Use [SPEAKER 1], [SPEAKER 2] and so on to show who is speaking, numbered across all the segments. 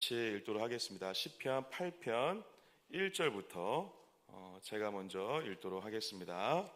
[SPEAKER 1] 읽도록 하겠습니다. 시편 8편 1절부터 제가 먼저 읽도록 하겠습니다.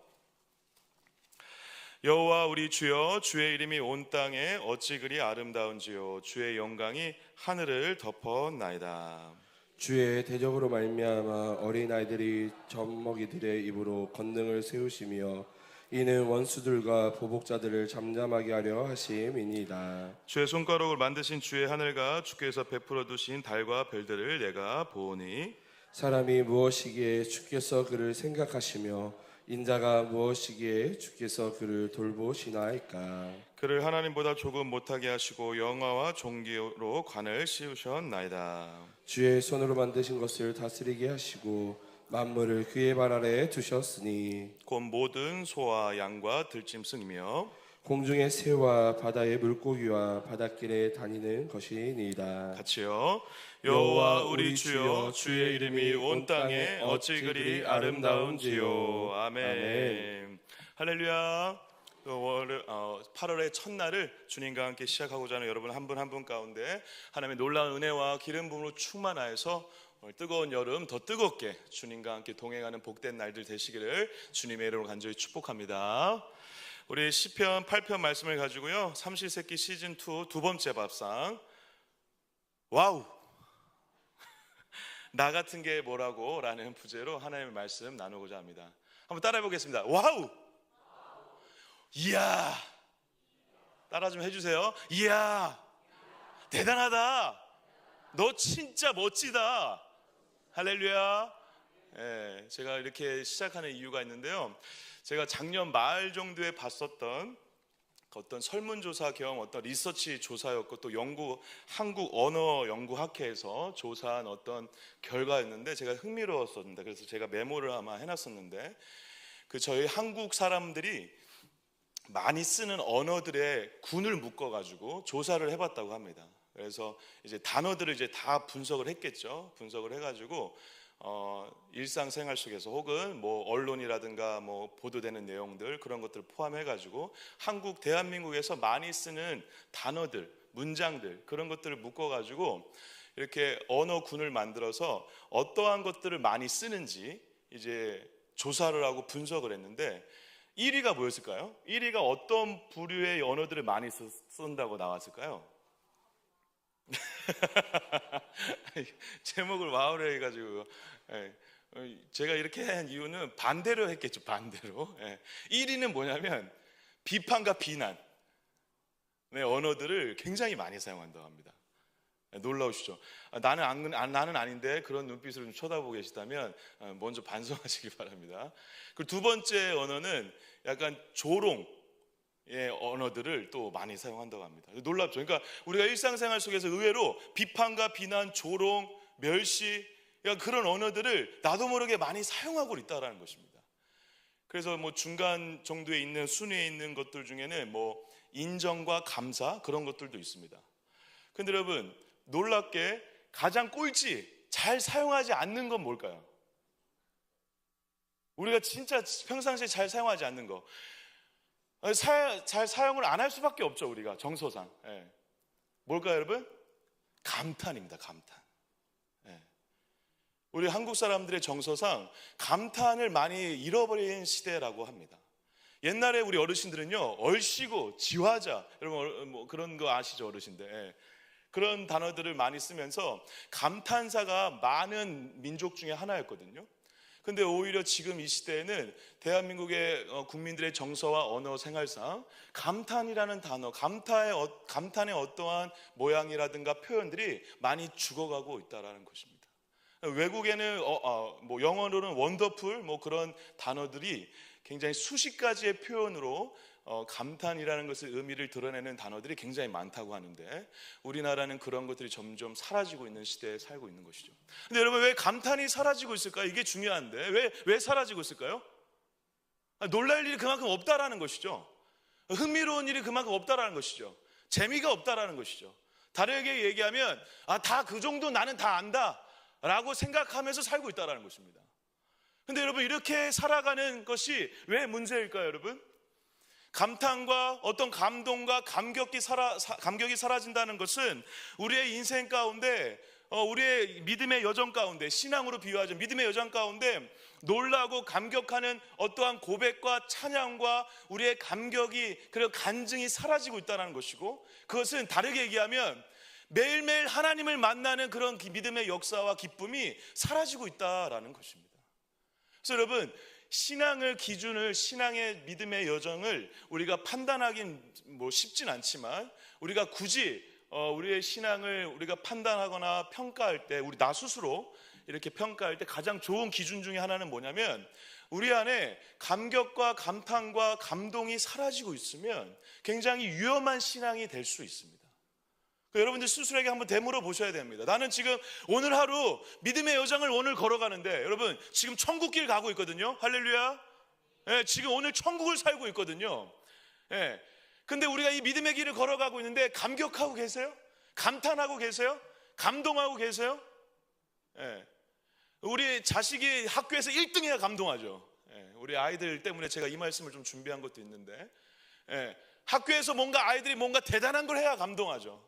[SPEAKER 1] 여호와 우리 주여, 주의 이름이 온 땅에 어찌 그리 아름다운지요. 주의 영광이 하늘을 덮었나이다.
[SPEAKER 2] 주의 대적으로 말미암아 어린아이들이 젖먹이들의 입으로 권능을 세우시며 이는 원수들과 보복자들을 잠잠하게 하려 하심이니이다.
[SPEAKER 1] 주의 손가락을 만드신 주의 하늘과 주께서 베풀어 두신 달과 별들을 내가 보오니
[SPEAKER 2] 사람이 무엇이기에 주께서 그를 생각하시며 인자가 무엇이기에 주께서 그를 돌보시나이까.
[SPEAKER 1] 그를 하나님보다 조금 못하게 하시고 영화와 종기로 관을 씌우셨나이다.
[SPEAKER 2] 주의 손으로 만드신 것을 다스리게 하시고 만물을 그의 발 아래에 두셨으니
[SPEAKER 1] 곧 모든 소와 양과 들짐승이며
[SPEAKER 2] 공중의 새와 바다의 물고기와 바닷길에 다니는 것이니이다.
[SPEAKER 1] 같이요. 여호와 우리 주여, 주의 이름이 온 땅에 어찌 그리 아름다운지요. 아멘. 할렐루야. 8월의 첫날을 주님과 함께 시작하고자 하는 여러분 한 분 한 분 가운데 하나님의 놀라운 은혜와 기름 부음으로 충만하여서 오늘 뜨거운 여름 더 뜨겁게 주님과 함께 동행하는 복된 날들 되시기를 주님의 이름으로 간절히 축복합니다. 우리 시편 8편 말씀을 가지고요, 삼시세끼 시즌2 두 번째 밥상, 와우! 나 같은 게 뭐라고? 라는 부제로 하나님의 말씀 나누고자 합니다. 한번 따라해 보겠습니다. 와우! 이야! 따라 좀 해주세요. 이야! 대단하다! 너 진짜 멋지다! 할렐루야! 예, 제가 이렇게 시작하는 이유가 있는데요, 제가 작년 말 정도에 봤었던 어떤 설문조사 겸 어떤 리서치 조사였고 또 한국언어연구학회에서 조사한 어떤 결과였는데 제가 흥미로웠었는데, 그래서 제가 메모를 아마 해놨었는데, 저희 한국 사람들이 많이 쓰는 언어들의 군을 묶어가지고 조사를 해봤다고 합니다. 그래서 이제 단어들을 이제 다 분석을 했겠죠. 분석을 해가지고 일상생활 속에서 혹은 뭐 언론이라든가 뭐 보도되는 내용들, 그런 것들을 포함해가지고 한국, 대한민국에서 많이 쓰는 단어들, 문장들, 그런 것들을 묶어가지고 이렇게 언어군을 만들어서 어떠한 것들을 많이 쓰는지 이제 조사를 하고 분석을 했는데 1위가 뭐였을까요? 1위가 어떤 부류의 언어들을 많이 쓴다고 나왔을까요? 제목을 와우로 해가지고 제가 이렇게 한 이유는 반대로 했겠죠. 반대로. 1위는 뭐냐면 비판과 비난, 언어들을 굉장히 많이 사용한다고 합니다. 놀라우시죠? 나는 아닌데 그런 눈빛으로 좀 쳐다보고 계시다면 먼저 반성하시기 바랍니다. 그리고 두 번째 언어는 약간 조롱의 언어들을 또 많이 사용한다고 합니다. 놀랍죠? 그러니까 우리가 일상생활 속에서 의외로 비판과 비난, 조롱, 멸시, 그런 언어들을 나도 모르게 많이 사용하고 있다는 것입니다. 그래서 뭐 중간 정도에 있는 순위에 있는 것들 중에는 뭐 인정과 감사, 그런 것들도 있습니다. 근데 여러분, 놀랍게 가장 꼴찌, 잘 사용하지 않는 건 뭘까요? 우리가 진짜 평상시에 잘 사용하지 않는 거, 잘 사용을 안 할 수밖에 없죠. 우리가 정서상. 뭘까요, 여러분? 감탄입니다. 감탄. 우리 한국 사람들의 정서상 감탄을 많이 잃어버린 시대라고 합니다. 옛날에 우리 어르신들은요, 얼씨구, 지화자, 여러분 뭐 그런 거 아시죠, 어르신들? 그런 단어들을 많이 쓰면서 감탄사가 많은 민족 중에 하나였거든요. 근데 오히려 지금 이 시대에는 대한민국의 국민들의 정서와 언어 생활상 감탄이라는 단어, 감탄의 어떠한 모양이라든가 표현들이 많이 죽어가고 있다는 것입니다. 외국에는 뭐 영어로는 원더풀, 뭐 그런 단어들이 굉장히 수십 가지의 표현으로 감탄이라는 것을 의미를 드러내는 단어들이 굉장히 많다고 하는데, 우리나라는 그런 것들이 점점 사라지고 있는 시대에 살고 있는 것이죠. 근데 여러분, 왜 감탄이 사라지고 있을까요? 이게 중요한데 왜 사라지고 있을까요? 놀랄 일이 그만큼 없다라는 것이죠. 흥미로운 일이 그만큼 없다라는 것이죠. 재미가 없다라는 것이죠. 다르게 얘기하면 다 그 정도 나는 다 안다 라고 생각하면서 살고 있다라는 것입니다. 근데 여러분, 이렇게 살아가는 것이 왜 문제일까요, 여러분? 감탄과 어떤 감동과 감격이 사라진다는 것은 우리의 인생 가운데 우리의 믿음의 여정 가운데, 신앙으로 비유하죠. 믿음의 여정 가운데 놀라고 감격하는 어떠한 고백과 찬양과 우리의 감격이, 그리고 간증이 사라지고 있다는 것이고, 그것은 다르게 얘기하면 매일매일 하나님을 만나는 그런 믿음의 역사와 기쁨이 사라지고 있다라는 것입니다. 그래서 여러분, 신앙을 기준을, 신앙의 믿음의 여정을 우리가 판단하긴 쉽진 않지만, 우리가 굳이 우리의 신앙을 우리가 판단하거나 평가할 때, 우리 나 스스로 이렇게 평가할 때 가장 좋은 기준 중에 하나는 뭐냐면, 우리 안에 감격과 감탄과 감동이 사라지고 있으면 굉장히 위험한 신앙이 될 수 있습니다. 여러분들 스스로에게 한번 되물어 보셔야 됩니다. 나는 지금 오늘 하루 믿음의 여정을 오늘 걸어가는데, 여러분 지금 천국길 가고 있거든요. 할렐루야. 지금 오늘 천국을 살고 있거든요. 근데 우리가 이 믿음의 길을 걸어가고 있는데 감격하고 계세요? 감탄하고 계세요? 감동하고 계세요? 우리 자식이 학교에서 1등해야 감동하죠. 우리 아이들 때문에 제가 이 말씀을 좀 준비한 것도 있는데, 학교에서 아이들이 뭔가 대단한 걸 해야 감동하죠.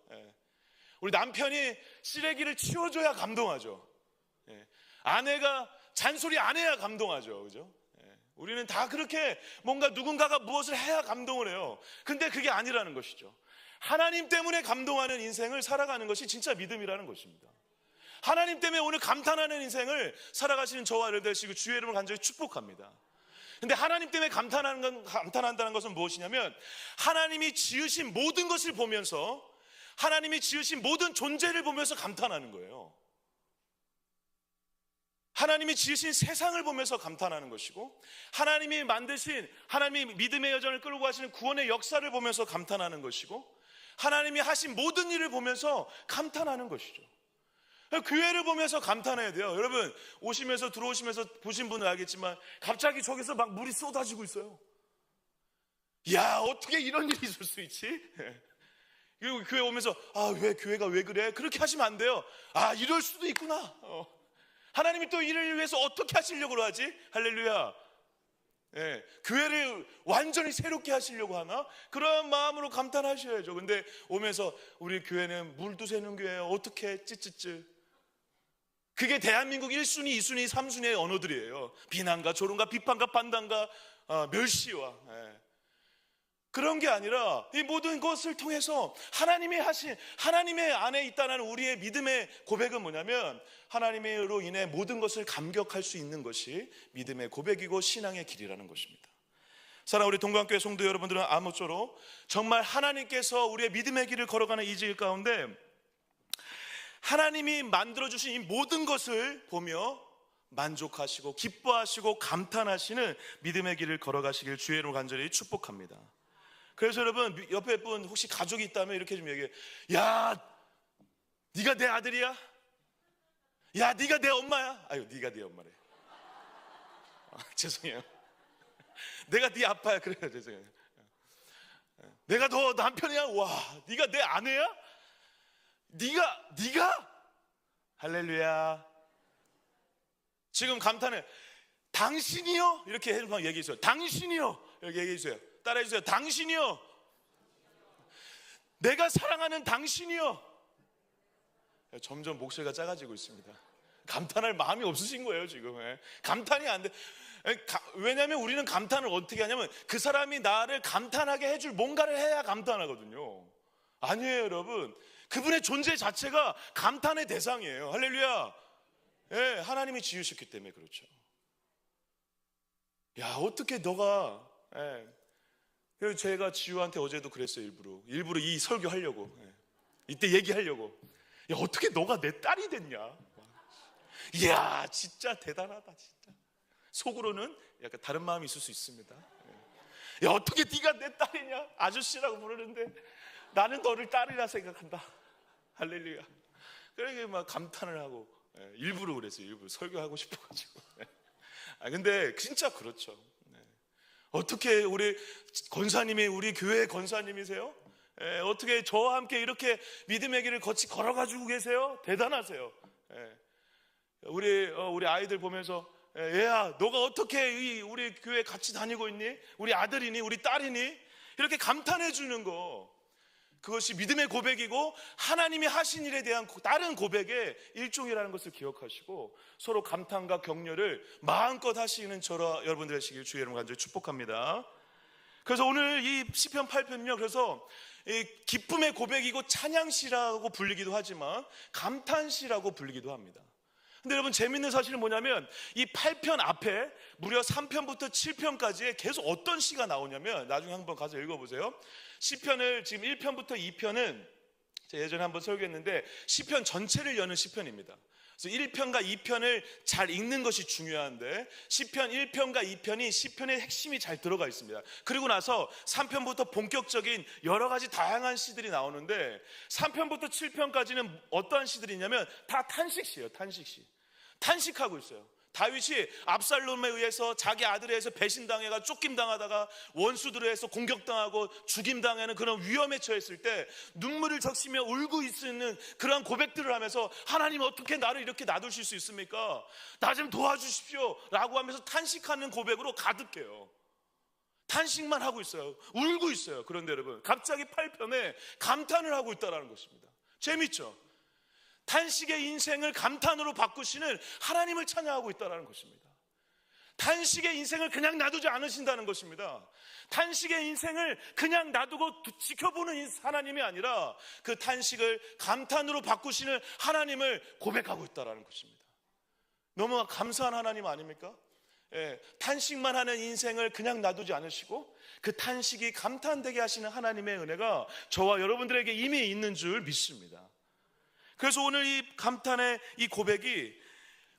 [SPEAKER 1] 우리 남편이 쓰레기를 치워줘야 감동하죠. 아내가 잔소리 안 해야 감동하죠. 그죠? 우리는 다 그렇게 뭔가 누군가가 무엇을 해야 감동을 해요. 근데 그게 아니라는 것이죠. 하나님 때문에 감동하는 인생을 살아가는 것이 진짜 믿음이라는 것입니다. 하나님 때문에 오늘 감탄하는 인생을 살아가시는 저와 여러분 되시고 주의 이름을 간절히 축복합니다. 근데 하나님 때문에 감탄한다는 것은 무엇이냐면, 하나님이 지으신 모든 것을 보면서, 하나님이 지으신 모든 존재를 보면서 감탄하는 거예요. 하나님이 지으신 세상을 보면서 감탄하는 것이고, 하나님이 만드신, 하나님이 믿음의 여정을 끌고 가시는 구원의 역사를 보면서 감탄하는 것이고, 하나님이 하신 모든 일을 보면서 감탄하는 것이죠. 교회를 보면서 감탄해야 돼요. 여러분 들어오시면서 보신 분은 알겠지만, 갑자기 저기서 막 물이 쏟아지고 있어요. 야, 어떻게 이런 일이 있을 수 있지? 그리고 교회 오면서 왜 교회가 왜 그래? 그렇게 하시면 안 돼요. 이럴 수도 있구나. 하나님이 또 이를 위해서 어떻게 하시려고 하지? 할렐루야. 교회를 완전히 새롭게 하시려고 하나? 그런 마음으로 감탄하셔야죠. 근데 오면서 우리 교회는 물도 새는 교회예요. 어떻게 찌찌찌. 그게 대한민국 1순위, 2순위, 3순위의 언어들이에요. 비난과 조롱과 비판과 판단과 멸시와 그런 게 아니라, 이 모든 것을 통해서 하나님이 하신, 하나님의 안에 있다는 우리의 믿음의 고백은 뭐냐면, 하나님으로 인해 모든 것을 감격할 수 있는 것이 믿음의 고백이고 신앙의 길이라는 것입니다. 사랑하는 우리 동관교회 성도 여러분들은 아무쪼록 정말 하나님께서 우리의 믿음의 길을 걸어가는 이 길 가운데 하나님이 만들어주신 이 모든 것을 보며 만족하시고 기뻐하시고 감탄하시는 믿음의 길을 걸어가시길 주의 이름으로 간절히 축복합니다. 그래서 여러분, 옆에 분 혹시 가족이 있다면 이렇게 좀 얘기해. 야, 네가 내 아들이야? 야, 네가 내 엄마야? 네가 네 엄마래. 죄송해요. 내가 네 아빠야. 그래요. 죄송해요. 내가 너 남편이야? 와, 네가 내 아내야? 네가? 할렐루야. 지금 감탄해. 당신이요? 이렇게 해주세요. 얘기해주세요. 당신이요? 이렇게 얘기해주세요. 따라해주세요. 당신이요. 내가 사랑하는 당신이요. 점점 목소리가 작아지고 있습니다. 감탄할 마음이 없으신 거예요 지금. 감탄이 안 돼. 왜냐하면 우리는 감탄을 어떻게 하냐면, 그 사람이 나를 감탄하게 해줄 뭔가를 해야 감탄하거든요. 아니에요 여러분. 그분의 존재 자체가 감탄의 대상이에요. 할렐루야. 하나님이 지으셨기 때문에 그렇죠. 야, 어떻게 너가 그래서 제가 지우한테 어제도 그랬어요. 일부러 이 설교 하려고, 이때 얘기하려고. 야, 어떻게 너가 내 딸이 됐냐? 이야, 진짜 대단하다 진짜. 속으로는 약간 다른 마음이 있을 수 있습니다. 야, 어떻게 네가 내 딸이냐? 아저씨라고 부르는데 나는 너를 딸이라 생각한다. 할렐루야. 그러게 막 감탄을 하고, 일부러 그랬어요. 일부러 설교하고 싶어가지고. 근데 진짜 그렇죠. 어떻게 우리 권사님이, 우리 교회 권사님이세요? 어떻게 저와 함께 이렇게 믿음의 길을 같이 걸어가지고 계세요? 대단하세요. 우리 아이들 보면서, 얘야, 너가 어떻게 우리 교회 같이 다니고 있니? 우리 아들이니? 우리 딸이니? 이렇게 감탄해 주는 거. 그것이 믿음의 고백이고 하나님이 하신 일에 대한 다른 고백의 일종이라는 것을 기억하시고 서로 감탄과 격려를 마음껏 하시는 저와 여러분들 되시길 주의 이름으로 간절히 축복합니다. 그래서 오늘 이 시편 8편은요, 그래서 이 기쁨의 고백이고 찬양시라고 불리기도 하지만 감탄시라고 불리기도 합니다. 근데 여러분 재밌는 사실은 뭐냐면 이 8편 앞에 무려 3편부터 7편까지에 계속 어떤 시가 나오냐면, 나중에 한번 가서 읽어보세요. 시편을 지금 1편부터 2편은 제가 예전에 한번 설교했는데 시편 전체를 여는 시편입니다. 그래서 1편과 2편을 잘 읽는 것이 중요한데 시편 1편과 2편이 시편의 핵심이 잘 들어가 있습니다. 그리고 나서 3편부터 본격적인 여러 가지 다양한 시들이 나오는데 3편부터 7편까지는 어떠한 시들이 있냐면 다 탄식시예요. 탄식시. 탄식하고 있어요. 다윗이 압살롬에 의해서 자기 아들에 의해서 배신당해가 쫓김당하다가 원수들에 의해서 공격당하고 죽임당하는 그런 위험에 처했을 때 눈물을 적시며 울고 있는 그러한 고백들을 하면서 하나님 어떻게 나를 이렇게 놔두실 수 있습니까? 나 좀 도와주십시오 라고 하면서 탄식하는 고백으로 가득해요. 탄식만 하고 있어요. 울고 있어요. 그런데 여러분 갑자기 8편에 감탄을 하고 있다는 것입니다. 재밌죠? 탄식의 인생을 감탄으로 바꾸시는 하나님을 찬양하고 있다는 것입니다. 탄식의 인생을 그냥 놔두지 않으신다는 것입니다. 탄식의 인생을 그냥 놔두고 지켜보는 하나님이 아니라 그 탄식을 감탄으로 바꾸시는 하나님을 고백하고 있다는 것입니다. 너무 감사한 하나님 아닙니까? 예, 탄식만 하는 인생을 그냥 놔두지 않으시고 그 탄식이 감탄되게 하시는 하나님의 은혜가 저와 여러분들에게 이미 있는 줄 믿습니다. 그래서 오늘 이 감탄의 이 고백이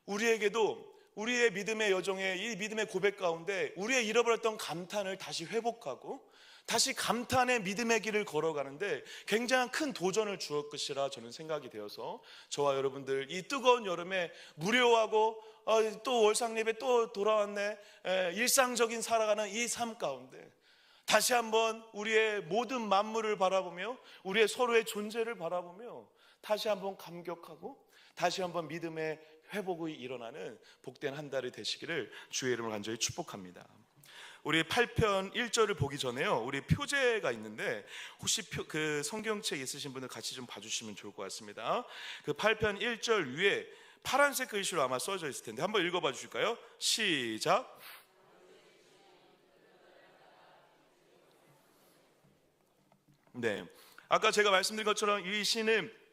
[SPEAKER 1] 우리에게도 우리의 믿음의 여정에 이 믿음의 고백 가운데 우리의 잃어버렸던 감탄을 다시 회복하고 다시 감탄의 믿음의 길을 걸어가는데 굉장한 큰 도전을 주었을 것이라 저는 생각이 되어서 저와 여러분들 이 뜨거운 여름에 무료하고 또 월상예배 또 돌아왔네 일상적인 살아가는 이 삶 가운데 다시 한번 우리의 모든 만물을 바라보며 우리의 서로의 존재를 바라보며 다시 한번 감격하고 다시 한번 믿음의 회복이 일어나는 복된 한 달이 되시기를 주의 이름으로 간절히 축복합니다. 우리 8편 1절을 보기 전에요, 우리 표제가 있는데 혹시 그 성경책 있으신 분들 같이 좀 봐주시면 좋을 것 같습니다. 그 8편 1절 위에 파란색 글씨로 아마 써져 있을 텐데 한번 읽어봐 주실까요? 시작. 네, 아까 제가 말씀드린 것처럼 이 시는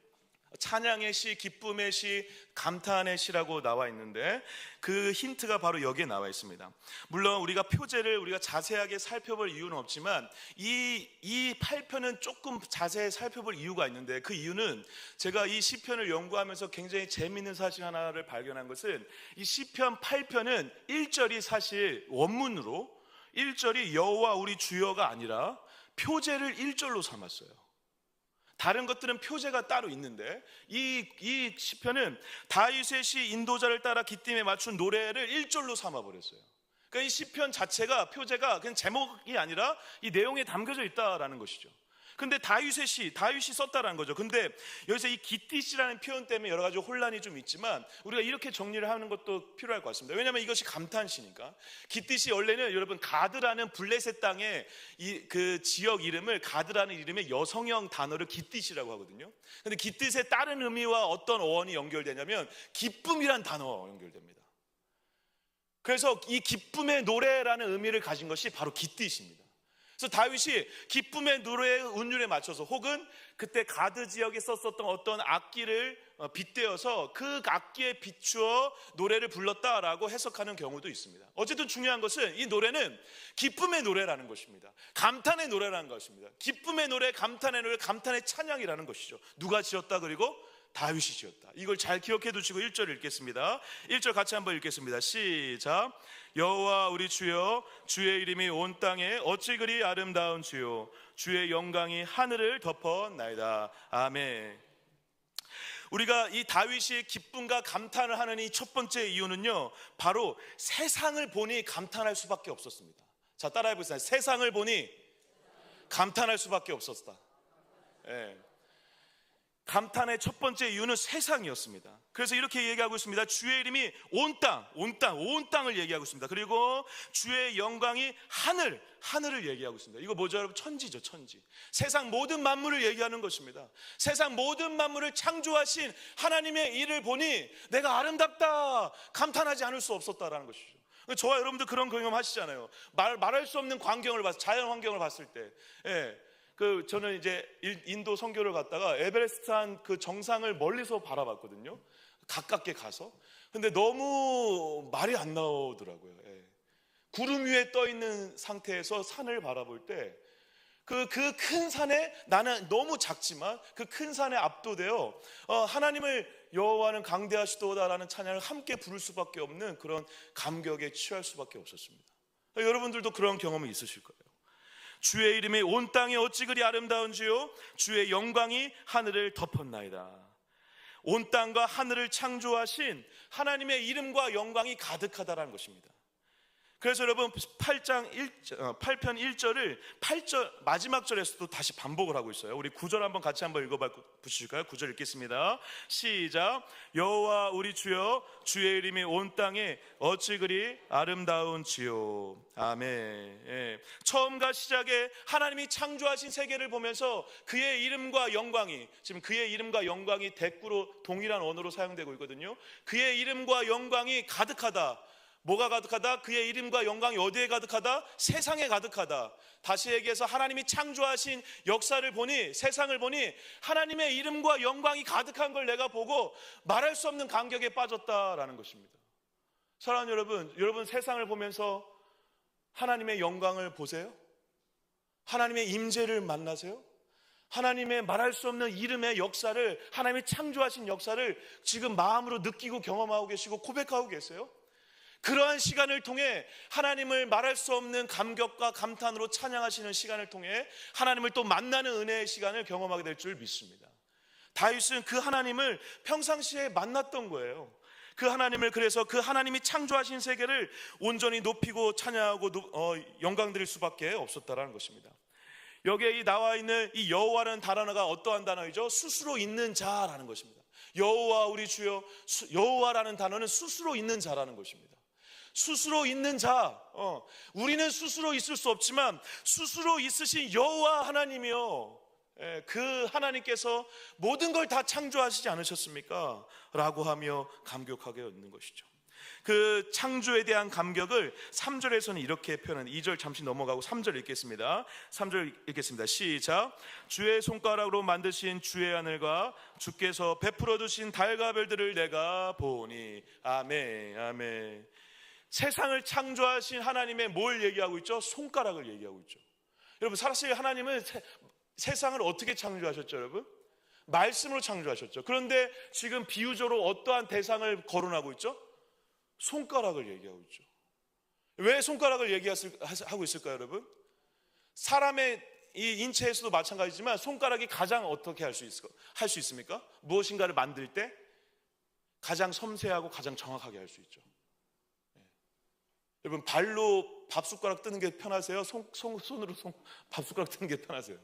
[SPEAKER 1] 찬양의 시, 기쁨의 시, 감탄의 시라고 나와 있는데 그 힌트가 바로 여기에 나와 있습니다. 물론 우리가 표제를 우리가 자세하게 살펴볼 이유는 없지만 이 8편은 조금 자세히 살펴볼 이유가 있는데 그 이유는 제가 이 시편을 연구하면서 굉장히 재미있는 사실 하나를 발견한 것은 이 시편 8편은 1절이 사실 원문으로 1절이 여호와 우리 주여가 아니라 표제를 1절로 삼았어요. 다른 것들은 표제가 따로 있는데 이 시편은 다윗의 시 인도자를 따라 기쁨에 맞춘 노래를 1절로 삼아버렸어요. 그러니까 이 시편 자체가 표제가 그냥 제목이 아니라 이 내용에 담겨져 있다라는 것이죠. 근데 다윗이 썼다라는 거죠. 근데 여기서 이 기띠시라는 표현 때문에 여러 가지 혼란이 좀 있지만 우리가 이렇게 정리를 하는 것도 필요할 것 같습니다. 왜냐하면 이것이 감탄시니까. 기띠시 원래는 여러분 가드라는 블레셋 땅의 그 지역 이름을 가드라는 이름의 여성형 단어를 기띠시라고 하거든요. 근데 기띠의 다른 의미와 어떤 어원이 연결되냐면 기쁨이란 단어와 연결됩니다. 그래서 이 기쁨의 노래라는 의미를 가진 것이 바로 기띠시입니다. 그래서 다윗이 기쁨의 노래의 운율에 맞춰서 혹은 그때 가드 지역에 썼었던 어떤 악기를 빗대어서 그 악기에 비추어 노래를 불렀다라고 해석하는 경우도 있습니다. 어쨌든 중요한 것은 이 노래는 기쁨의 노래라는 것입니다. 감탄의 노래라는 것입니다. 기쁨의 노래, 감탄의 노래, 감탄의 찬양이라는 것이죠. 누가 지었다? 그리고 다윗이 지었다. 이걸 잘 기억해 두시고 1절 읽겠습니다. 1절 같이 한번 읽겠습니다. 시작. 여호와 우리 주여, 주의 이름이 온 땅에 어찌 그리 아름다운 주요, 주의 영광이 하늘을 덮었나이다. 아멘. 우리가 이 다윗이 기쁨과 감탄을 하는 이 첫 번째 이유는요, 바로 세상을 보니 감탄할 수밖에 없었습니다. 자, 따라해 보세요. 세상을 보니 감탄할 수밖에 없었다. 예. 감탄의 첫 번째 이유는 세상이었습니다. 그래서 이렇게 얘기하고 있습니다. 주의 이름이 온 땅을 얘기하고 있습니다. 그리고 주의 영광이 하늘을 얘기하고 있습니다. 이거 뭐죠, 여러분? 천지죠, 천지. 세상 모든 만물을 얘기하는 것입니다. 세상 모든 만물을 창조하신 하나님의 일을 보니 내가 아름답다, 감탄하지 않을 수 없었다라는 것이죠. 저와 여러분도 그런 경험 하시잖아요. 말할 수 없는 자연 환경을 봤을 때. 예. 저는 이제 인도 선교를 갔다가 에베레스트 그 정상을 멀리서 바라봤거든요. 가깝게 가서. 근데 너무 말이 안 나오더라고요. 예. 구름 위에 떠 있는 상태에서 산을 바라볼 때 그 큰 산에, 나는 너무 작지만 그 큰 산에 압도되어 하나님을 여호와는 강대하시도다라는 찬양을 함께 부를 수밖에 없는 그런 감격에 취할 수밖에 없었습니다. 여러분들도 그런 경험이 있으실 거예요. 주의 이름이 온 땅에 어찌 그리 아름다운지요, 주의 영광이 하늘을 덮었나이다. 온 땅과 하늘을 창조하신 하나님의 이름과 영광이 가득하다라는 것입니다. 그래서 여러분 8편 1절을 8절 마지막 절에서도 다시 반복을 하고 있어요. 우리 9절 한번 같이 한번 읽어보실까요? 9절 읽겠습니다. 시작. 여호와 우리 주여, 주의 이름이 온 땅에 어찌 그리 아름다운지요. 아멘. 예. 처음과 시작에 하나님이 창조하신 세계를 보면서 그의 이름과 영광이, 지금 그의 이름과 영광이 대꾸로 동일한 언어로 사용되고 있거든요. 그의 이름과 영광이 가득하다. 뭐가 가득하다? 그의 이름과 영광이 어디에 가득하다? 세상에 가득하다. 다시 얘기해서 하나님이 창조하신 역사를 보니, 세상을 보니 하나님의 이름과 영광이 가득한 걸 내가 보고 말할 수 없는 감격에 빠졌다라는 것입니다. 사랑하는 여러분 세상을 보면서 하나님의 영광을 보세요? 하나님의 임재를 만나세요? 하나님의 말할 수 없는 이름의 역사를, 하나님이 창조하신 역사를 지금 마음으로 느끼고 경험하고 계시고 고백하고 계세요? 그러한 시간을 통해 하나님을 말할 수 없는 감격과 감탄으로 찬양하시는 시간을 통해 하나님을 또 만나는 은혜의 시간을 경험하게 될 줄 믿습니다. 다윗은 그 하나님을 평상시에 만났던 거예요. 그 하나님을, 그래서 그 하나님이 창조하신 세계를 온전히 높이고 찬양하고 영광 드릴 수밖에 없었다라는 것입니다. 여기에 나와 있는 이 여호와라는 단어가 어떠한 단어이죠? 스스로 있는 자라는 것입니다. 여호와 우리 주여, 여호와라는 단어는 스스로 있는 자라는 것입니다. 스스로 있는 자, 우리는 스스로 있을 수 없지만 스스로 있으신 여호와 하나님이요, 그 하나님께서 모든 걸 다 창조하시지 않으셨습니까? 라고 하며 감격하게 있는 것이죠. 그 창조에 대한 감격을 3절에서는 이렇게 표현한, 2절 잠시 넘어가고 3절 읽겠습니다. 3절 읽겠습니다. 시작. 주의 손가락으로 만드신 주의 하늘과 주께서 베풀어 두신 달과 별들을 내가 보니. 아멘, 아멘. 세상을 창조하신 하나님의 뭘 얘기하고 있죠? 손가락을 얘기하고 있죠. 여러분, 사실 하나님은 세상을 어떻게 창조하셨죠, 여러분? 말씀으로 창조하셨죠. 그런데 지금 비유적으로 어떠한 대상을 거론하고 있죠? 손가락을 얘기하고 있죠. 왜 손가락을 얘기하고 있을까요, 여러분? 사람의 이 인체에서도 마찬가지지만 손가락이 가장 어떻게 할 수 있습니까? 무엇인가를 만들 때 가장 섬세하고 가장 정확하게 할 수 있죠. 여러분, 발로 밥숟가락 뜨는 게 편하세요? 손으로 밥숟가락 뜨는 게 편하세요?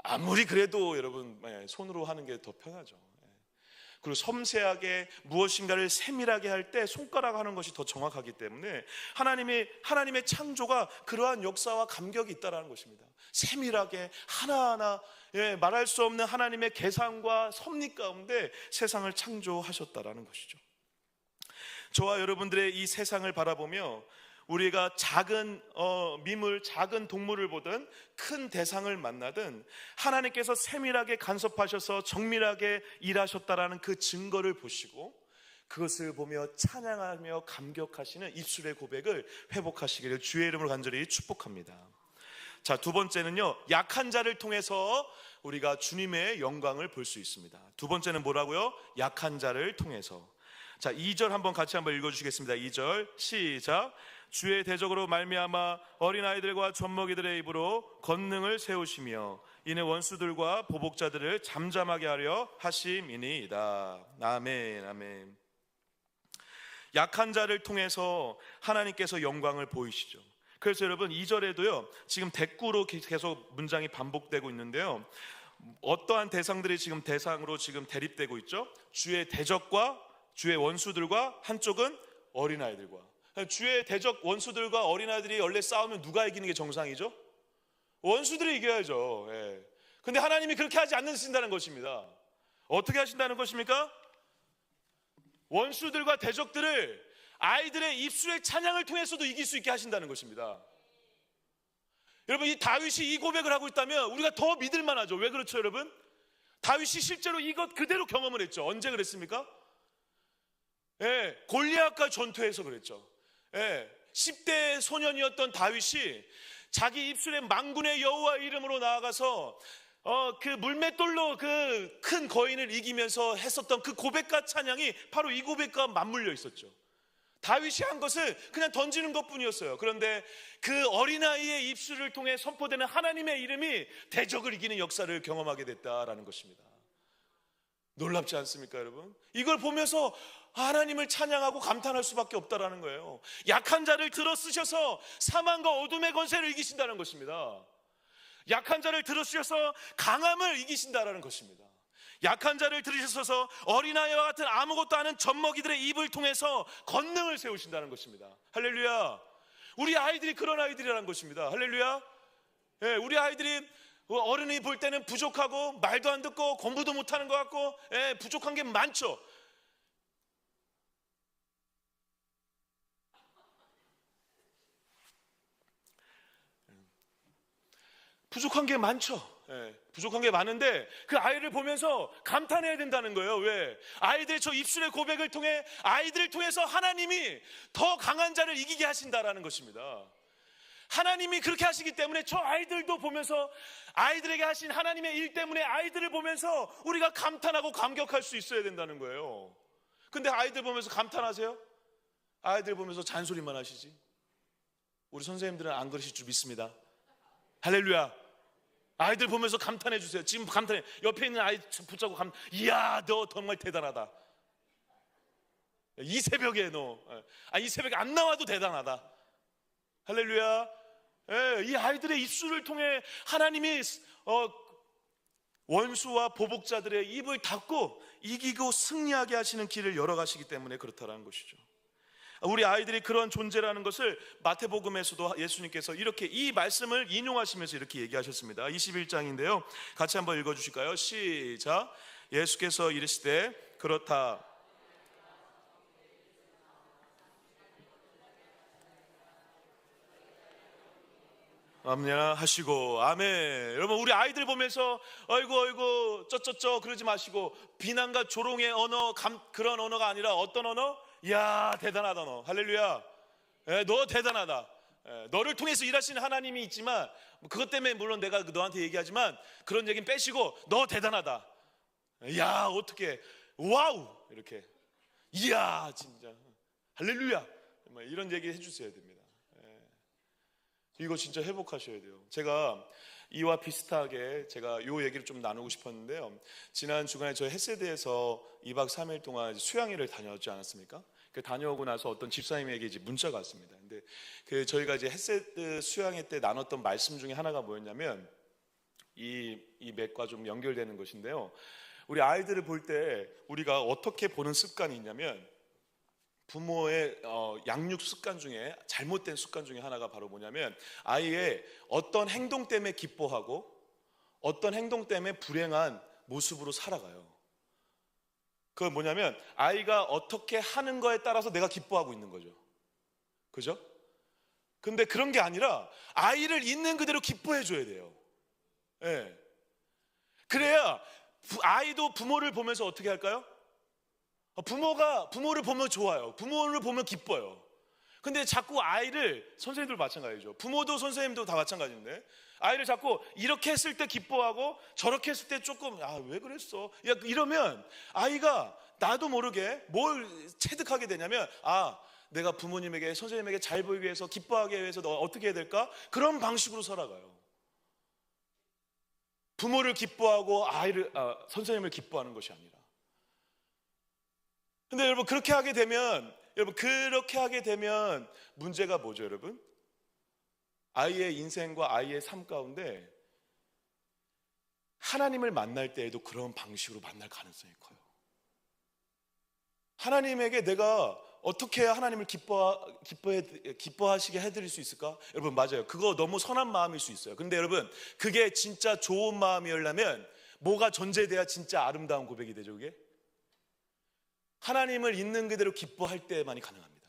[SPEAKER 1] 아무리 그래도 여러분, 손으로 하는 게 더 편하죠. 그리고 섬세하게 무엇인가를 세밀하게 할 때 손가락 하는 것이 더 정확하기 때문에 하나님의 창조가 그러한 역사와 감격이 있다는 것입니다. 세밀하게 하나하나, 말할 수 없는 하나님의 계산과 섭리 가운데 세상을 창조하셨다라는 것이죠. 저와 여러분들의 이 세상을 바라보며 우리가 작은 미물, 작은 동물을 보든 큰 대상을 만나든 하나님께서 세밀하게 간섭하셔서 정밀하게 일하셨다라는 그 증거를 보시고 그것을 보며 찬양하며 감격하시는 입술의 고백을 회복하시기를 주의 이름으로 간절히 축복합니다. 자, 두 번째는요, 약한 자를 통해서 우리가 주님의 영광을 볼 수 있습니다. 두 번째는 뭐라고요? 약한 자를 통해서. 자, 2절 한번 같이 한번 읽어주시겠습니다. 2절 시작. 주의 대적으로 말미암아 어린아이들과 젖먹이들의 입으로 권능을 세우시며 이는 원수들과 보복자들을 잠잠하게 하려 하심이니이다. 아멘, 아멘. 약한 자를 통해서 하나님께서 영광을 보이시죠. 그래서 여러분 2절에도요, 지금 대꾸로 계속 문장이 반복되고 있는데요, 어떠한 대상들이 지금 대상으로 지금 대립되고 있죠? 주의 대적과 주의 원수들과 한쪽은 어린아이들과. 주의 대적 원수들과 어린아이들이 원래 싸우면 누가 이기는 게 정상이죠? 원수들이 이겨야죠. 예. 근데 하나님이 그렇게 하지 않는다는 것입니다. 어떻게 하신다는 것입니까? 원수들과 대적들을 아이들의 입술의 찬양을 통해서도 이길 수 있게 하신다는 것입니다. 여러분, 이 다윗이 이 고백을 하고 있다면 우리가 더 믿을 만하죠. 왜 그렇죠, 여러분? 다윗이 실제로 이것 그대로 경험을 했죠. 언제 그랬습니까? 예, 골리앗과 전투에서 그랬죠. 예, 10대 소년이었던 다윗이 자기 입술에 만군의 여호와 이름으로 나아가서 그 물맷돌로 그 큰 거인을 이기면서 했었던 그 고백과 찬양이 바로 이 고백과 맞물려 있었죠. 다윗이 한 것은 그냥 던지는 것뿐이었어요. 그런데 그 어린아이의 입술을 통해 선포되는 하나님의 이름이 대적을 이기는 역사를 경험하게 됐다라는 것입니다. 놀랍지 않습니까, 여러분? 이걸 보면서 하나님을 찬양하고 감탄할 수밖에 없다라는 거예요. 약한 자를 들어 쓰셔서 사망과 어둠의 권세를 이기신다는 것입니다. 약한 자를 들어 쓰셔서 강함을 이기신다라는 것입니다. 약한 자를 들으셔서 어린아이와 같은 아무것도 아는 젖먹이들의 입을 통해서 권능을 세우신다는 것입니다. 할렐루야. 우리 아이들이 그런 아이들이라는 것입니다. 할렐루야. 예, 우리 아이들이 어른이 볼 때는 부족하고 말도 안 듣고 공부도 못하는 것 같고, 예, 부족한 게 많죠. 부족한 게 많죠. 예, 부족한 게 많은데 그 아이를 보면서 감탄해야 된다는 거예요. 왜? 아이들의 저 입술의 고백을 통해 아이들을 통해서 하나님이 더 강한 자를 이기게 하신다라는 것입니다. 하나님이 그렇게 하시기 때문에 저 아이들도 보면서 아이들에게 하신 하나님의 일 때문에 아이들을 보면서 우리가 감탄하고 감격할 수 있어야 된다는 거예요. 근데 아이들 보면서 감탄하세요? 아이들 보면서 잔소리만 하시지? 우리 선생님들은 안 그러실 줄 믿습니다. 할렐루야. 아이들 보면서 감탄해 주세요. 지금 감탄해. 옆에 있는 아이 붙잡고 이야, 너 정말 대단하다. 이 새벽에 이 새벽에 안 나와도 대단하다. 할렐루야. 예, 이 아이들의 입술을 통해 하나님이 원수와 보복자들의 입을 닫고 이기고 승리하게 하시는 길을 열어가시기 때문에 그렇다라는 것이죠. 우리 아이들이 그런 존재라는 것을 마태복음에서도 예수님께서 이렇게 이 말씀을 인용하시면서 이렇게 얘기하셨습니다. 21장인데요. 같이 한번 읽어주실까요? 시작. 예수께서 이르시되 그렇다. 아멘 하시고, 아멘. 여러분, 우리 아이들 보면서 어이구 쩌쩌쩌 그러지 마시고, 비난과 조롱의 언어, 그런 언어가 아니라 어떤 언어? 이야, 대단하다 너. 할렐루야. 예, 너 대단하다. 예, 너를 통해서 일하시는 하나님이 있지만 그것 때문에 물론 내가 너한테 얘기하지만 그런 얘기는 빼시고 너 대단하다. 이야, 어떻게, 와우, 이렇게, 이야, 진짜 할렐루야, 이런 얘기 해주셔야 됩니다. 이거 진짜 회복하셔야 돼요. 제가 이와 비슷하게 제가 요 얘기를 좀 나누고 싶었는데요. 지난 주간에 저희 햇세드에서 2박 3일 동안 수양회를 다녀왔지 않았습니까? 다녀오고 나서 어떤 집사님에게 이제 문자가 왔습니다. 근데 저희가 이제 햇세드 수양회 때 나눴던 말씀 중에 하나가 뭐였냐면 이 맥과 좀 연결되는 것인데요. 우리 아이들을 볼 때 우리가 어떻게 보는 습관이 있냐면 부모의 양육 습관 중에 잘못된 습관 중에 하나가 바로 뭐냐면 아이의 어떤 행동 때문에 기뻐하고 어떤 행동 때문에 불행한 모습으로 살아가요. 그건 뭐냐면 아이가 어떻게 하는 거에 따라서 내가 기뻐하고 있는 거죠. 그죠? 근데 그런 게 아니라 아이를 있는 그대로 기뻐해 줘야 돼요. 예. 그래야 아이도 부모를 보면서 어떻게 할까요? 부모를 보면 좋아요. 부모를 보면 기뻐요. 근데 자꾸 아이를, 선생님들 마찬가지죠. 부모도 선생님도 다 마찬가지인데 아이를 자꾸 이렇게 했을 때 기뻐하고 저렇게 했을 때 조금 왜 그랬어? 이러면 아이가 나도 모르게 뭘 체득하게 되냐면 내가 부모님에게 선생님에게 잘 보이기 위해서 기뻐하기 위해서 너 어떻게 해야 될까? 그런 방식으로 살아가요. 부모를 기뻐하고 선생님을 기뻐하는 것이 아니라. 근데 여러분 그렇게 하게 되면 문제가 뭐죠, 여러분? 아이의 인생과 아이의 삶 가운데 하나님을 만날 때에도 그런 방식으로 만날 가능성이 커요. 하나님에게 내가 어떻게 해야 하나님을 기뻐하시게 해드릴 수 있을까? 여러분, 맞아요. 그거 너무 선한 마음일 수 있어요. 근데 여러분, 그게 진짜 좋은 마음이려면 뭐가 전제돼야 진짜 아름다운 고백이 되죠? 그게 하나님을 있는 그대로 기뻐할 때만이 가능합니다.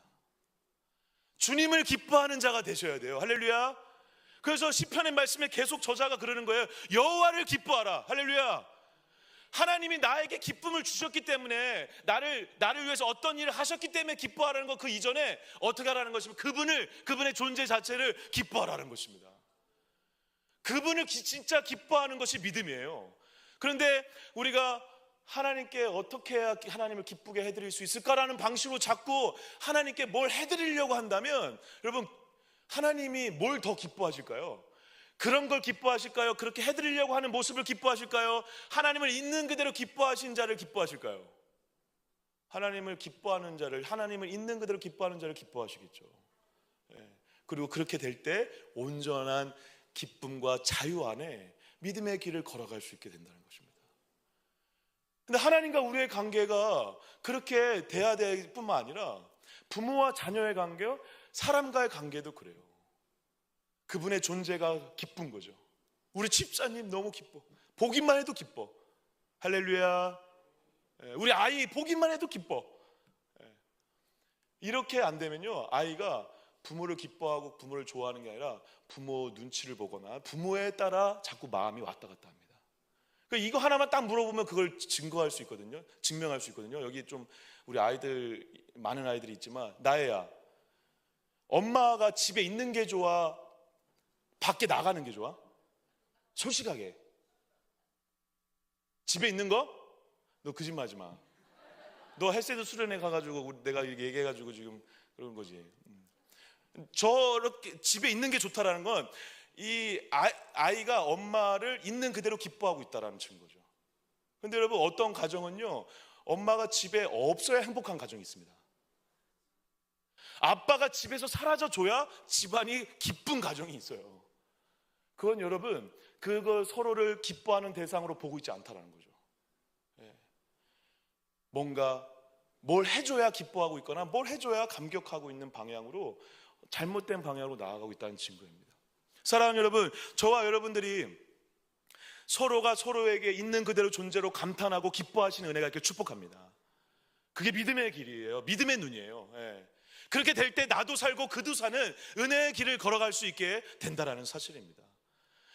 [SPEAKER 1] 주님을 기뻐하는 자가 되셔야 돼요. 할렐루야. 그래서 시편의 말씀에 계속 저자가 그러는 거예요. 여호와를 기뻐하라. 할렐루야. 하나님이 나에게 기쁨을 주셨기 때문에 나를 위해서 어떤 일을 하셨기 때문에 기뻐하라는 것, 그 이전에 어떻게 하라는 것이면 그분의 존재 자체를 기뻐하라는 것입니다. 그분을 진짜 기뻐하는 것이 믿음이에요. 그런데 우리가 하나님께 어떻게 해야 하나님을 기쁘게 해드릴 수 있을까라는 방식으로 자꾸 하나님께 뭘 해드리려고 한다면, 여러분, 하나님이 뭘 더 기뻐하실까요? 그런 걸 기뻐하실까요? 그렇게 해드리려고 하는 모습을 기뻐하실까요? 하나님을 있는 그대로 기뻐하신 자를 기뻐하실까요? 하나님을 기뻐하는 자를, 하나님을 있는 그대로 기뻐하는 자를 기뻐하시겠죠. 그리고 그렇게 될 때 온전한 기쁨과 자유 안에 믿음의 길을 걸어갈 수 있게 된다는 것입니다. 근데 하나님과 우리의 관계가 그렇게 돼야 될 뿐만 아니라 부모와 자녀의 관계, 사람과의 관계도 그래요. 그분의 존재가 기쁜 거죠. 우리 집사님 너무 기뻐. 보기만 해도 기뻐. 할렐루야. 우리 아이 보기만 해도 기뻐. 이렇게 안 되면요, 아이가 부모를 기뻐하고 부모를 좋아하는 게 아니라 부모 눈치를 보거나 부모에 따라 자꾸 마음이 왔다 갔다 합니다. 그러니까 이거 하나만 딱 물어보면 그걸 증명할 수 있거든요. 여기 좀 우리 아이들, 많은 아이들이 있지만, 나애야, 엄마가 집에 있는 게 좋아, 밖에 나가는 게 좋아? 솔직하게. 집에 있는 거? 너 거짓말하지 마. 너 헬스에도 수련회 가가지고 내가 얘기해가지고 지금 그런 거지. 저렇게 집에 있는 게 좋다라는 건 이 아이가 엄마를 있는 그대로 기뻐하고 있다라는 증거죠. 근데 여러분, 어떤 가정은요, 엄마가 집에 없어야 행복한 가정이 있습니다. 아빠가 집에서 사라져줘야 집안이 기쁜 가정이 있어요. 그건 여러분, 그걸 서로를 기뻐하는 대상으로 보고 있지 않다는 거죠. 뭔가 뭘 해줘야 기뻐하고 있거나 뭘 해줘야 감격하고 있는 방향으로, 잘못된 방향으로 나아가고 있다는 증거입니다. 사랑하는 여러분, 저와 여러분들이 서로가 서로에게 있는 그대로 존재로 감탄하고 기뻐하시는 은혜가 있길 축복합니다. 그게 믿음의 길이에요. 믿음의 눈이에요. 그렇게 될 때 나도 살고 그도 사는 은혜의 길을 걸어갈 수 있게 된다는 사실입니다.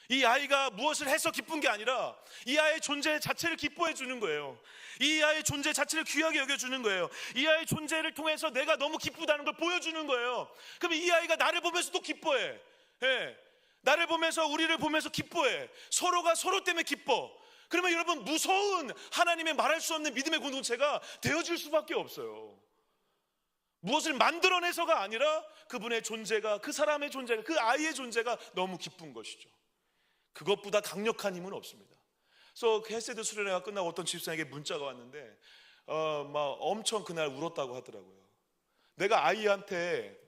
[SPEAKER 1] 이 아이가 무엇을 해서 기쁜 게 아니라 이 아이의 존재 자체를 기뻐해 주는 거예요. 이 아이의 존재 자체를 귀하게 여겨주는 거예요. 이 아이의 존재를 통해서 내가 너무 기쁘다는 걸 보여주는 거예요. 그러면 이 아이가 나를 보면서도 기뻐해. 나를 보면서, 우리를 보면서 기뻐해. 서로가 서로 때문에 기뻐. 그러면 여러분, 무서운 하나님의 말할 수 없는 믿음의 공동체가 되어질 수밖에 없어요. 무엇을 만들어내서가 아니라 그분의 존재가, 그 사람의 존재가, 그 아이의 존재가 너무 기쁜 것이죠. 그것보다 강력한 힘은 없습니다. 그래서 그 헤세드 수련회가 끝나고 어떤 집사에게 문자가 왔는데 막 엄청 그날 울었다고 하더라고요. 내가 아이한테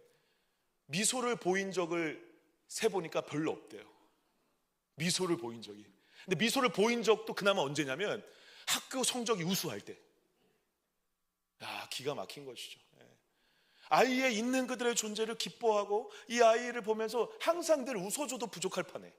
[SPEAKER 1] 미소를 보인 적을 세보니까 별로 없대요. 미소를 보인 적이. 근데 미소를 보인 적도 그나마 언제냐면 학교 성적이 우수할 때. 야, 기가 막힌 것이죠. 아이의 있는 그들의 존재를 기뻐하고 이 아이를 보면서 항상 늘 웃어줘도 부족할 판에.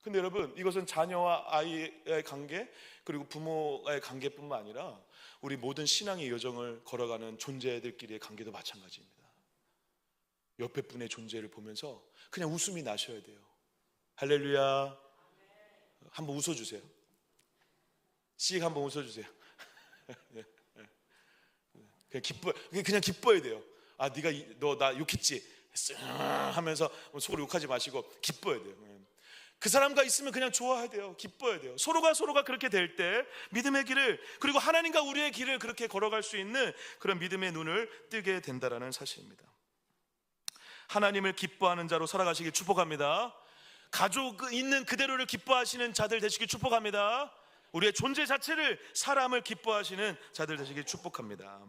[SPEAKER 1] 근데 여러분, 이것은 자녀와 아이의 관계, 그리고 부모의 관계뿐만 아니라 우리 모든 신앙의 여정을 걸어가는 존재들끼리의 관계도 마찬가지입니다. 옆에 분의 존재를 보면서 그냥 웃음이 나셔야 돼요. 할렐루야. 한번 웃어주세요. 씩 한번 웃어주세요. 그냥 기뻐야 돼요. 아, 너 나 욕했지? 하면서 속으로 욕하지 마시고 기뻐야 돼요. 그 사람과 있으면 그냥 좋아야 돼요. 기뻐야 돼요. 서로가 그렇게 될 때 믿음의 길을, 그리고 하나님과 우리의 길을 그렇게 걸어갈 수 있는 그런 믿음의 눈을 뜨게 된다는 사실입니다. 하나님을 기뻐하는 자로 살아가시길 축복합니다. 가족 있는 그대로를 기뻐하시는 자들 되시길 축복합니다. 우리의 존재 자체를, 사람을 기뻐하시는 자들 되시길 축복합니다.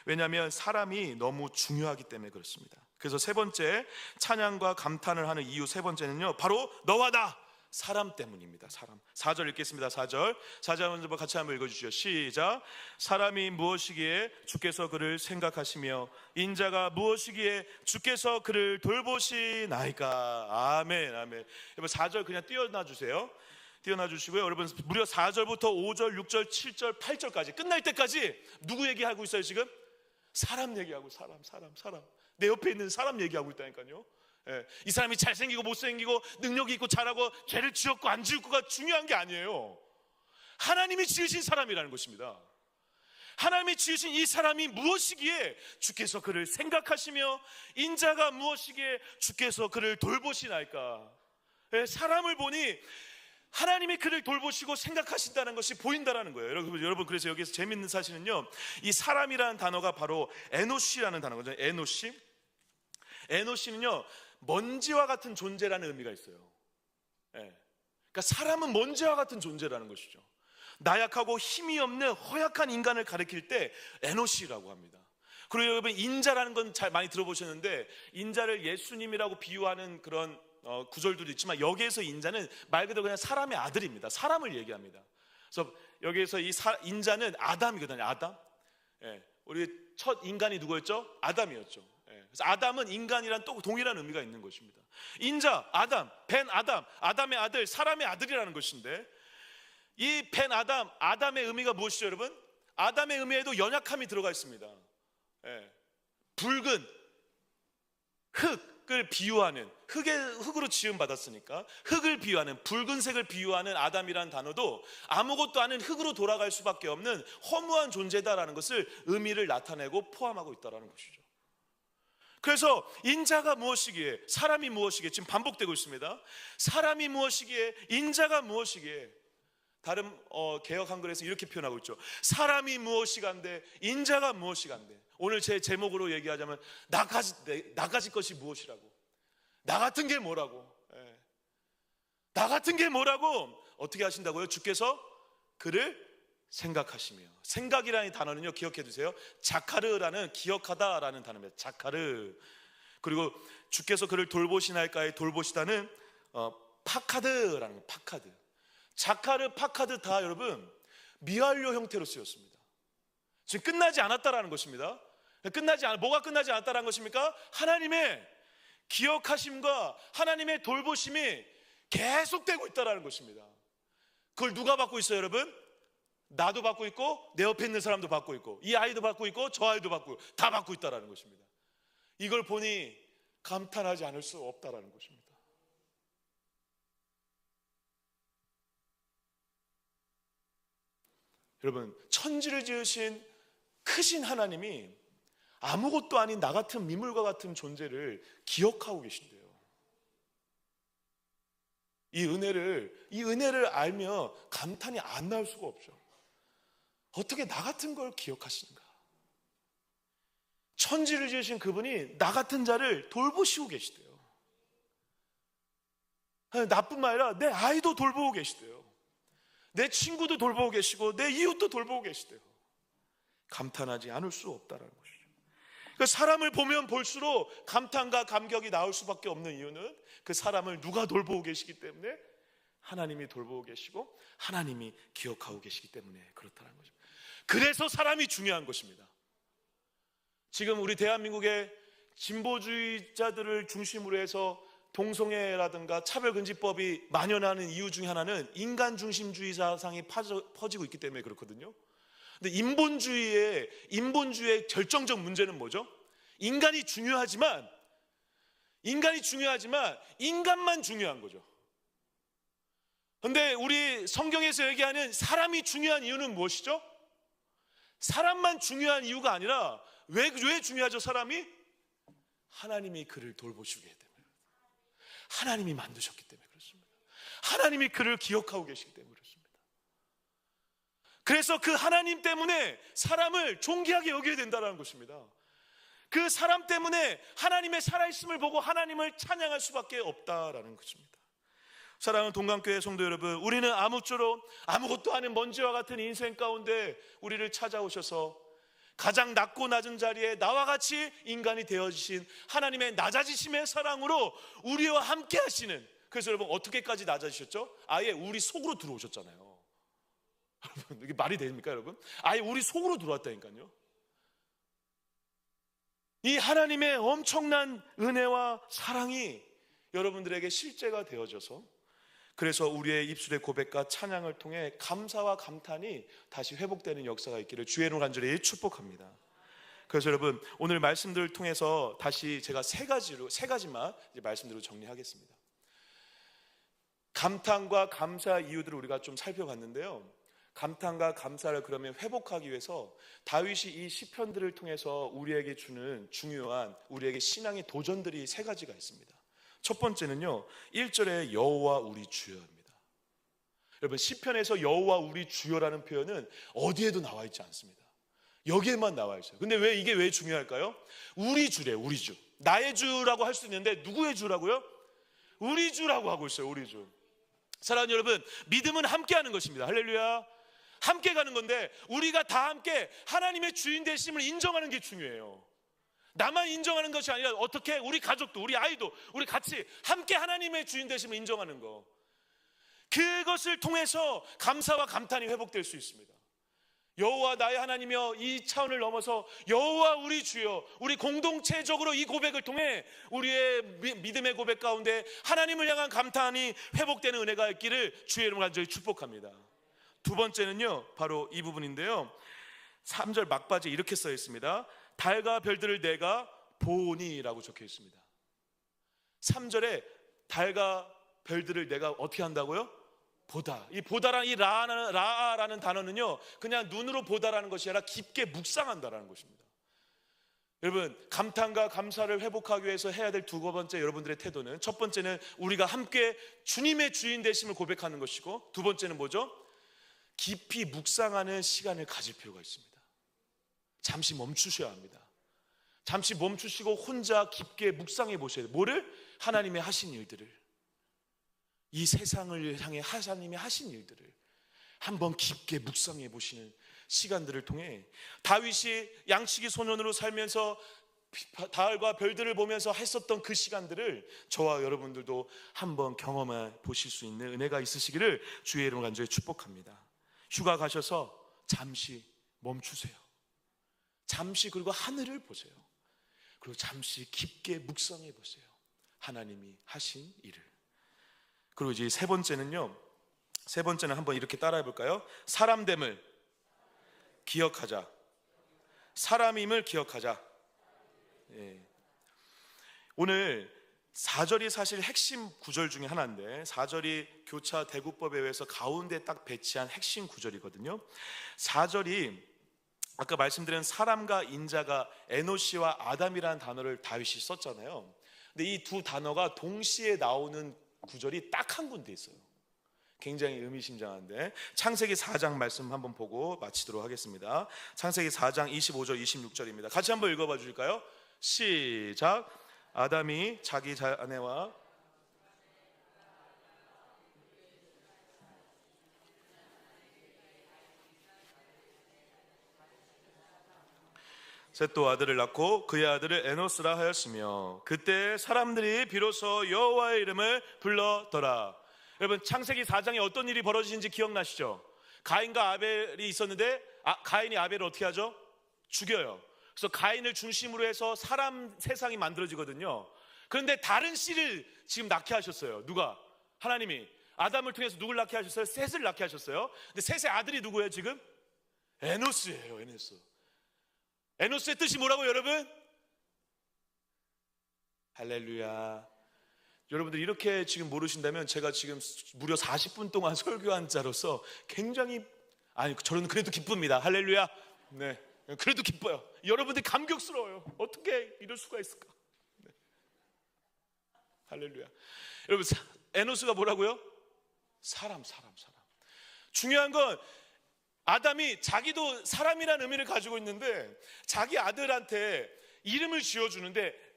[SPEAKER 1] 왜냐하면 사람이 너무 중요하기 때문에 그렇습니다. 그래서 세 번째, 찬양과 감탄을 하는 이유 세 번째는요, 바로 너와 나, 사람 때문입니다. 사람. 4절 읽겠습니다. 4절 먼저 같이 한번 읽어주시죠. 시작. 사람이 무엇이기에 주께서 그를 생각하시며 인자가 무엇이기에 주께서 그를 돌보시나이까. 아멘. 아멘. 여러분 4절 그냥 띄워놔 주세요. 띄워놔 주시고요. 여러분 무려 4절부터 5절, 6절, 7절, 8절까지 끝날 때까지 누구 얘기하고 있어요 지금? 사람 얘기하고 사람. 내 옆에 있는 사람 얘기하고 있다니까요. 예, 이 사람이 잘생기고 못생기고 능력이 있고 잘하고 죄를 지었고 안 지었고가 중요한 게 아니에요. 하나님이 지으신 사람이라는 것입니다. 하나님이 지으신 이 사람이 무엇이기에 주께서 그를 생각하시며 인자가 무엇이기에 주께서 그를 돌보시나이까. 예, 사람을 보니 하나님이 그를 돌보시고 생각하신다는 것이 보인다는 거예요. 여러분 그래서 여기서 재밌는 사실은요, 이 사람이라는 단어가 바로 에노시라는 단어거든요. 에노시는요 먼지와 같은 존재라는 의미가 있어요. 예. 그러니까 사람은 먼지와 같은 존재라는 것이죠. 나약하고 힘이 없는 허약한 인간을 가리킬 때 에노시라고 합니다. 그리고 여러분 인자라는 건 잘 많이 들어보셨는데, 인자를 예수님이라고 비유하는 그런 구절들도 있지만, 여기에서 인자는 말 그대로 그냥 사람의 아들입니다. 사람을 얘기합니다. 그래서 여기에서 이 인자는 아담이거든요. 아담. 예, 우리 첫 인간이 누구였죠? 아담이었죠. 예, 그래서 아담은 인간이란 또 동일한 의미가 있는 것입니다. 인자, 아담, 벤 아담, 아담의 아들, 사람의 아들이라는 것인데, 이 벤 아담, 아담의 의미가 무엇이죠, 여러분? 아담의 의미에도 연약함이 들어가 있습니다. 예, 붉은 흙을 비유하는, 흙으로 지음 받았으니까 흙을 비유하는, 붉은색을 비유하는 아담이라는 단어도 아무것도 아닌 흙으로 돌아갈 수밖에 없는 허무한 존재다라는 것을 의미를 나타내고 포함하고 있다라는 것이죠. 그래서 인자가 무엇이기에, 사람이 무엇이기에, 지금 반복되고 있습니다. 사람이 무엇이기에, 인자가 무엇이기에. 다른 개역 한글에서 이렇게 표현하고 있죠. 사람이 무엇이간데 인자가 무엇이간데. 오늘 제 제목으로 얘기하자면 나 가질 것이 무엇이라고, 나 같은 게 뭐라고. 예. 나 같은 게 뭐라고 어떻게 하신다고요? 주께서 그를 생각하시며. 생각이라는 단어는요, 기억해 두세요. 자카르라는, 기억하다라는 단어입니다. 자카르. 그리고 주께서 그를 돌보시나이까의 돌보시다는 파카드라는 거예요. 파카드. 자카르, 파카드 다 여러분 미완료 형태로 쓰였습니다. 지금 끝나지 않았다라는 것입니다. 뭐가 끝나지 않았다라는 것입니까? 하나님의 기억하심과 하나님의 돌보심이 계속되고 있다라는 것입니다. 그걸 누가 받고 있어요, 여러분? 나도 받고 있고 내 옆에 있는 사람도 받고 있고 이 아이도 받고 있고 저 아이도 받고 있고 다 받고 있다라는 것입니다. 이걸 보니 감탄하지 않을 수 없다라는 것입니다. 여러분, 천지를 지으신 크신 하나님이 아무것도 아닌 나 같은 미물과 같은 존재를 기억하고 계신대요. 이 은혜를 알며 감탄이 안 나올 수가 없죠. 어떻게 나 같은 걸 기억하시는가? 천지를 지으신 그분이 나 같은 자를 돌보시고 계시대요. 나뿐만 아니라 내 아이도 돌보고 계시대요. 내 친구도 돌보고 계시고 내 이웃도 돌보고 계시대요. 감탄하지 않을 수 없다라는 것이죠. 그러니까 사람을 보면 볼수록 감탄과 감격이 나올 수밖에 없는 이유는 그 사람을 누가 돌보고 계시기 때문에, 하나님이 돌보고 계시고 하나님이 기억하고 계시기 때문에 그렇다는 것입니다. 그래서 사람이 중요한 것입니다. 지금 우리 대한민국의 진보주의자들을 중심으로 해서 동성애라든가 차별금지법이 만연하는 이유 중에 하나는 인간중심주의 사상이 퍼지고 있기 때문에 그렇거든요. 근데 인본주의의 결정적 문제는 뭐죠? 인간이 중요하지만 인간만 중요한 거죠. 근데 우리 성경에서 얘기하는 사람이 중요한 이유는 무엇이죠? 사람만 중요한 이유가 아니라 왜 중요하죠? 사람이 하나님이 그를 돌보시기 때문에, 하나님이 만드셨기 때문에 그렇습니다. 하나님이 그를 기억하고 계시기 때문에 그렇습니다. 그래서 그 하나님 때문에 사람을 존귀하게 여겨야 된다는 것입니다. 그 사람 때문에 하나님의 살아있음을 보고 하나님을 찬양할 수밖에 없다라는 것입니다. 사랑하는 동강교회 성도 여러분, 우리는 아무쪼록 아무것도 아닌 먼지와 같은 인생 가운데 우리를 찾아오셔서 가장 낮고 낮은 자리에 나와 같이 인간이 되어지신 하나님의 낮아지심의 사랑으로 우리와 함께 하시는 그래서 여러분 어떻게까지 낮아지셨죠? 아예 우리 속으로 들어오셨잖아요. 여러분 이게 말이 됩니까 여러분? 아예 우리 속으로 들어왔다니까요. 이 하나님의 엄청난 은혜와 사랑이 여러분들에게 실제가 되어져서, 그래서 우리의 입술의 고백과 찬양을 통해 감사와 감탄이 다시 회복되는 역사가 있기를 주의 이름으로 간절히 축복합니다. 그래서 여러분 오늘 말씀들을 통해서 다시 제가 세 가지만 이제 말씀드리고 정리하겠습니다. 감탄과 감사 이유들을 우리가 좀 살펴봤는데요. 감탄과 감사를 그러면 회복하기 위해서 다윗이 이 시편들을 통해서 우리에게 주는 중요한 우리에게 신앙의 도전들이 세 가지가 있습니다. 첫 번째는요, 1절에 여호와 우리 주여입니다. 여러분 시편에서 여호와 우리 주여라는 표현은 어디에도 나와 있지 않습니다. 여기에만 나와 있어요. 근데 이게 왜 중요할까요? 우리 주래요. 우리 주. 나의 주라고 할 수 있는데 누구의 주라고요? 우리 주라고 하고 있어요. 우리 주. 사랑하는 여러분, 믿음은 함께 하는 것입니다. 할렐루야. 함께 가는 건데 우리가 다 함께 하나님의 주인 되심을 인정하는 게 중요해요. 나만 인정하는 것이 아니라 어떻게 우리 가족도 우리 아이도 우리 같이 함께 하나님의 주인 되심을 인정하는 거, 그것을 통해서 감사와 감탄이 회복될 수 있습니다. 여호와 나의 하나님이여, 이 차원을 넘어서 여호와 우리 주여, 우리 공동체적으로 이 고백을 통해 우리의 믿음의 고백 가운데 하나님을 향한 감탄이 회복되는 은혜가 있기를 주의 이름으로 간절히 축복합니다. 두 번째는요, 바로 이 부분인데요. 3절 막바지에 이렇게 써 있습니다. 달과 별들을 내가 보니라고 적혀 있습니다. 3절에 달과 별들을 내가 어떻게 한다고요? 보다. 이 보다라는 이 라라는 단어는요, 그냥 눈으로 보다라는 것이 아니라 깊게 묵상한다라는 것입니다. 여러분 감탄과 감사를 회복하기 위해서 해야 될 두 번째 여러분들의 태도는, 첫 번째는 우리가 함께 주님의 주인 되심을 고백하는 것이고, 두 번째는 뭐죠? 깊이 묵상하는 시간을 가질 필요가 있습니다. 잠시 멈추셔야 합니다. 잠시 멈추시고 혼자 깊게 묵상해 보셔야 돼요. 뭐를? 하나님의 하신 일들을, 이 세상을 향해 하나님이 하신 일들을 한번 깊게 묵상해 보시는 시간들을 통해 다윗이 양치기 소년으로 살면서 달과 별들을 보면서 했었던 그 시간들을 저와 여러분들도 한번 경험해 보실 수 있는 은혜가 있으시기를 주의 이름으로 간절히 축복합니다. 휴가 가셔서 잠시 멈추세요. 잠시 그리고 하늘을 보세요. 그리고 잠시 깊게 묵상해 보세요. 하나님이 하신 일을. 그리고 이제 세 번째는 한번 이렇게 따라해 볼까요? 사람됨을 기억하자. 사람임을 기억하자. 예. 오늘 4절이 사실 핵심 구절 중에 하나인데, 4절이 교차 대구법에 의해서 가운데 딱 배치한 핵심 구절이거든요. 4절이 아까 말씀드린 사람과 인자가 에노시와 아담이라는 단어를 다윗이 썼잖아요. 근데 이 두 단어가 동시에 나오는 구절이 딱 한 군데 있어요. 굉장히 의미심장한데, 창세기 4장 말씀 한번 보고 마치도록 하겠습니다. 창세기 4장 25절 26절입니다. 같이 한번 읽어봐 주실까요? 시작. 아담이 자기 아내와 셋도 아들을 낳고 그의 아들을 에노스라 하였으며, 그때 사람들이 비로소 여호와의 이름을 불렀더라. 여러분 창세기 4장에 어떤 일이 벌어지는지 기억나시죠? 가인과 아벨이 있었는데 가인이 아벨을 어떻게 하죠? 죽여요. 그래서 가인을 중심으로 해서 세상이 만들어지거든요. 그런데 다른 씨를 지금 낳게 하셨어요. 누가? 하나님이 아담을 통해서 누굴 낳게 하셨어요? 셋을 낳게 하셨어요. 근데 셋의 아들이 누구예요 지금? 에노스예요. 에노스의 뜻이 뭐라고 여러분? 할렐루야. 여러분들 이렇게 지금 모르신다면 제가 지금 무려 40분 동안 설교한 자로서 굉장히, 저는 그래도 기쁩니다. 할렐루야. 네, 그래도 기뻐요. 여러분들 감격스러워요. 어떻게 이럴 수가 있을까? 네. 할렐루야. 여러분 에노스가 뭐라고요? 사람. 중요한 건 아담이 자기도 사람이라는 의미를 가지고 있는데 자기 아들한테 이름을 지어주는데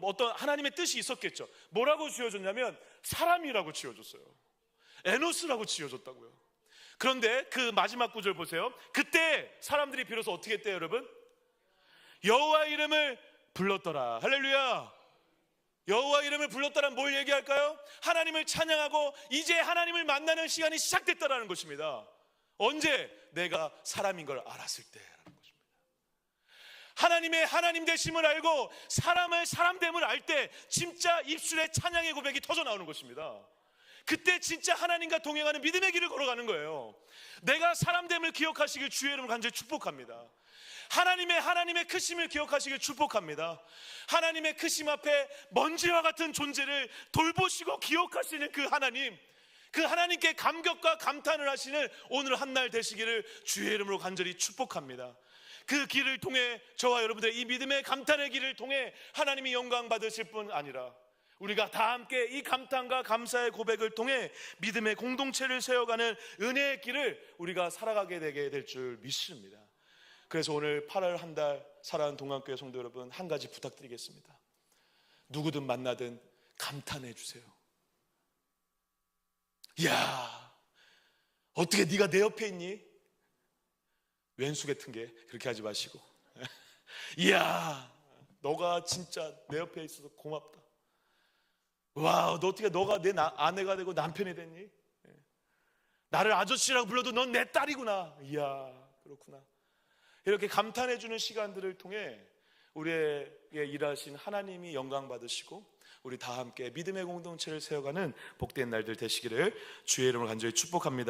[SPEAKER 1] 어떤 하나님의 뜻이 있었겠죠. 뭐라고 지어줬냐면 사람이라고 지어줬어요. 에노스라고 지어줬다고요. 그런데 그 마지막 구절 보세요. 그때 사람들이 비로소 어떻게 했대요 여러분? 여호와의 이름을 불렀더라. 할렐루야. 여호와 이름을 불렀다란 뭘 얘기할까요? 하나님을 찬양하고 이제 하나님을 만나는 시간이 시작됐다라는 것입니다. 언제? 내가 사람인 걸 알았을 때라는 것입니다. 하나님의 하나님 되심을 알고 사람의 사람됨을 알 때 진짜 입술에 찬양의 고백이 터져 나오는 것입니다. 그때 진짜 하나님과 동행하는 믿음의 길을 걸어가는 거예요. 내가 사람됨을 기억하시길 주의 이름으로 간절히 축복합니다. 하나님의 크심을 기억하시길 축복합니다. 하나님의 크심 앞에 먼지와 같은 존재를 돌보시고 기억하시는 그 하나님께 감격과 감탄을 하시는 오늘 한날 되시기를 주의 이름으로 간절히 축복합니다. 그 길을 통해 저와 여러분들 이 믿음의 감탄의 길을 통해 하나님이 영광 받으실 뿐 아니라 우리가 다 함께 이 감탄과 감사의 고백을 통해 믿음의 공동체를 세워가는 은혜의 길을 우리가 살아가게 되게 될 줄 믿습니다. 그래서 오늘 8월 한 달 사랑하는 동안교회 성도 여러분, 한 가지 부탁드리겠습니다. 누구든 만나든 감탄해 주세요. 이야, 어떻게 네가 내 옆에 있니? 왼수 같은 게 그렇게 하지 마시고 이야, 너가 진짜 내 옆에 있어서 고맙다. 와, 너 어떻게 너가 내 아내가 되고 남편이 됐니? 나를 아저씨라고 불러도 넌 내 딸이구나. 이야, 그렇구나. 이렇게 감탄해주는 시간들을 통해 우리에게 일하신 하나님이 영광 받으시고 우리 다 함께 믿음의 공동체를 세워가는 복된 날들 되시기를 주의 이름으로 간절히 축복합니다.